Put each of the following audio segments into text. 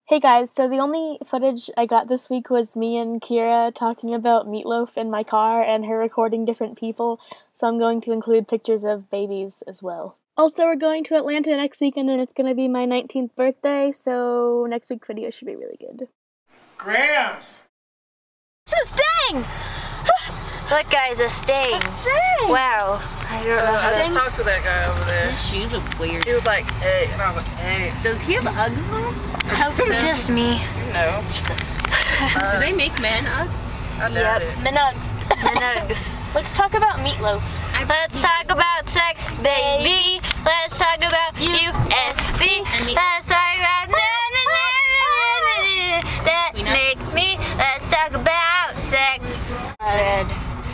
Hey guys, so the only footage I got this week was me and Kira talking about Meatloaf in my car and her recording different people, so I'm going to include pictures of babies as well. Also, we're going to Atlanta next weekend and it's going to be my 19th birthday, so next week's video should be really good. Grams! It's a sting! Look guys, a sting. A sting! Wow. I don't know. I just talked to that guy over there. His shoes are weird. He was like, hey, and I was like, hey. Does he have Uggs on? I hope so. Just me. No. Do they make man Uggs? I doubt it. Minugs. Minugs. Let's talk about Meatloaf. Let's talk about sex, baby. Let's talk about USB. Let's talk about that makes me. Let's talk about sex. It's red.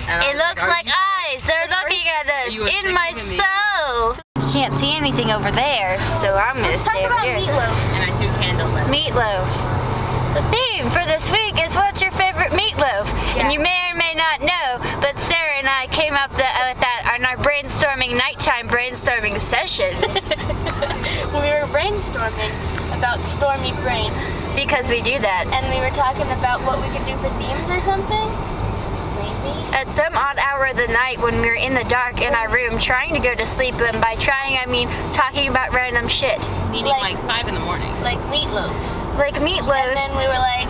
It looks like eyes. They're looking at us in my soul. You can't see anything over there, so I'm gonna stay over here. And I threw candle left. Meatloaf. The theme for this week is what's your favorite meatloaf? Yeah. And you may or may not know, but Sarah and I came up with that on our nighttime brainstorming sessions. We were brainstorming about stormy brains. Because we do that. And we were talking about what we could do for themes or something. At some odd hour of the night when we were in the dark in our room trying to go to sleep, and by trying I mean talking about random shit. Meaning like 5 in the morning. Like meatloafs. Like meatloafs. And then we were like,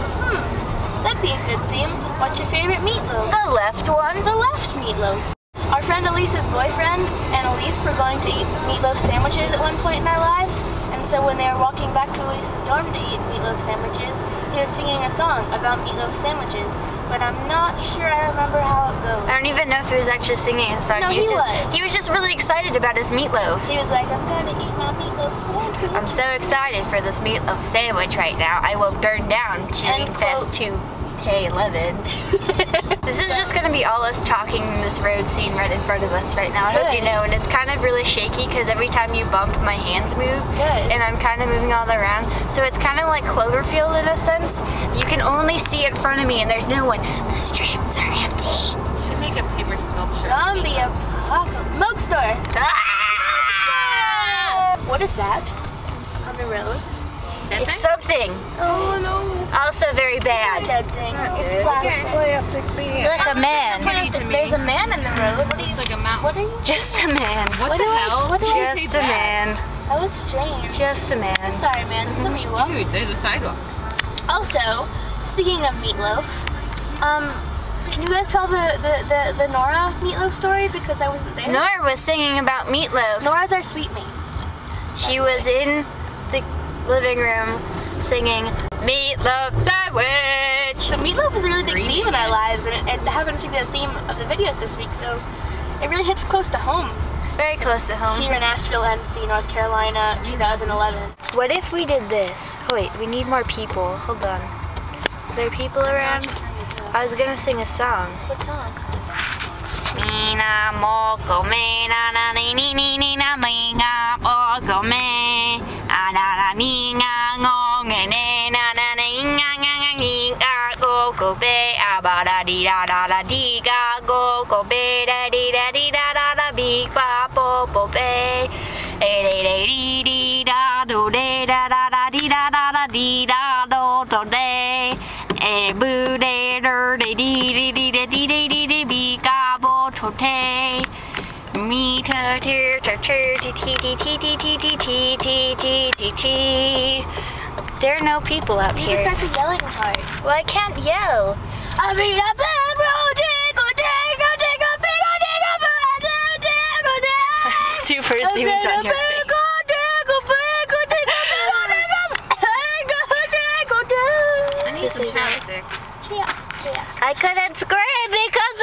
that'd be a good theme. What's your favorite meatloaf? The left one. The left meatloaf. Our friend Elise's boyfriend and Elise were going to eat meatloaf sandwiches at one point in our lives. And so when they were walking back to Elise's dorm to eat meatloaf sandwiches, he was singing a song about meatloaf sandwiches. But I'm not sure I remember how it goes. I don't even know if he was actually singing a song. No, he was. He was just really excited about his meatloaf. He was like, I'm gonna eat my meatloaf sandwich. I'm so excited for this meatloaf sandwich right now. I will burn down Tuning Fest 2K11. This is just gonna be all us talking in this road scene right in front of us right now. I hope you know, and it's kind of really shaky because every time you bump, my hands move. Good. And I'm kind of moving all around. So it's kind of like Cloverfield in a sense. You can only see in front of me and there's no one. The streets are empty. Should make a paper sculpture. Zombie apocalypse. Milk store. Ah! What is that on the road? It's something. Oh no. Also very bad. It's not a dead thing. It's plastic. Like a man. There's a man in the road. What are you? Like a mountain. What are you? Just a man. What the hell? Just a man. That was strange. Just a man. I'm sorry, man. Tell me what. Dude, there's a sidewalk. Also, speaking of meatloaf, can you guys tell the Nora meatloaf story because I wasn't there? Nora was singing about meatloaf. Nora's our sweet mate. She was in the living room singing meatloaf sandwich. So meatloaf is a really big theme in our lives, and it happens to be the theme of the videos this week, so it really hits close to home. Very close to home. Here in Asheville, NC, North Carolina, 2011. What if we did this? Oh wait, we need more people. Hold on. Are there people around? I was gonna sing a song. What song? Mina moko me na na ni ni ni ni na mi nga moko me na na ni nga ngong ne na na ni nga nga nga ni ga go go be ba da di da ga go go be da di da bi ba bo bo be di da do de da di da di da do de bu de di di bi ga bo to te me ta ti ta ti ti ti ti ti ti ti ti ti ti. There are no people out You here. just have to yelling hard. Well, I can't yell. I mean, Super zoomed on your face. I need some chapstick. Yeah. I couldn't scream because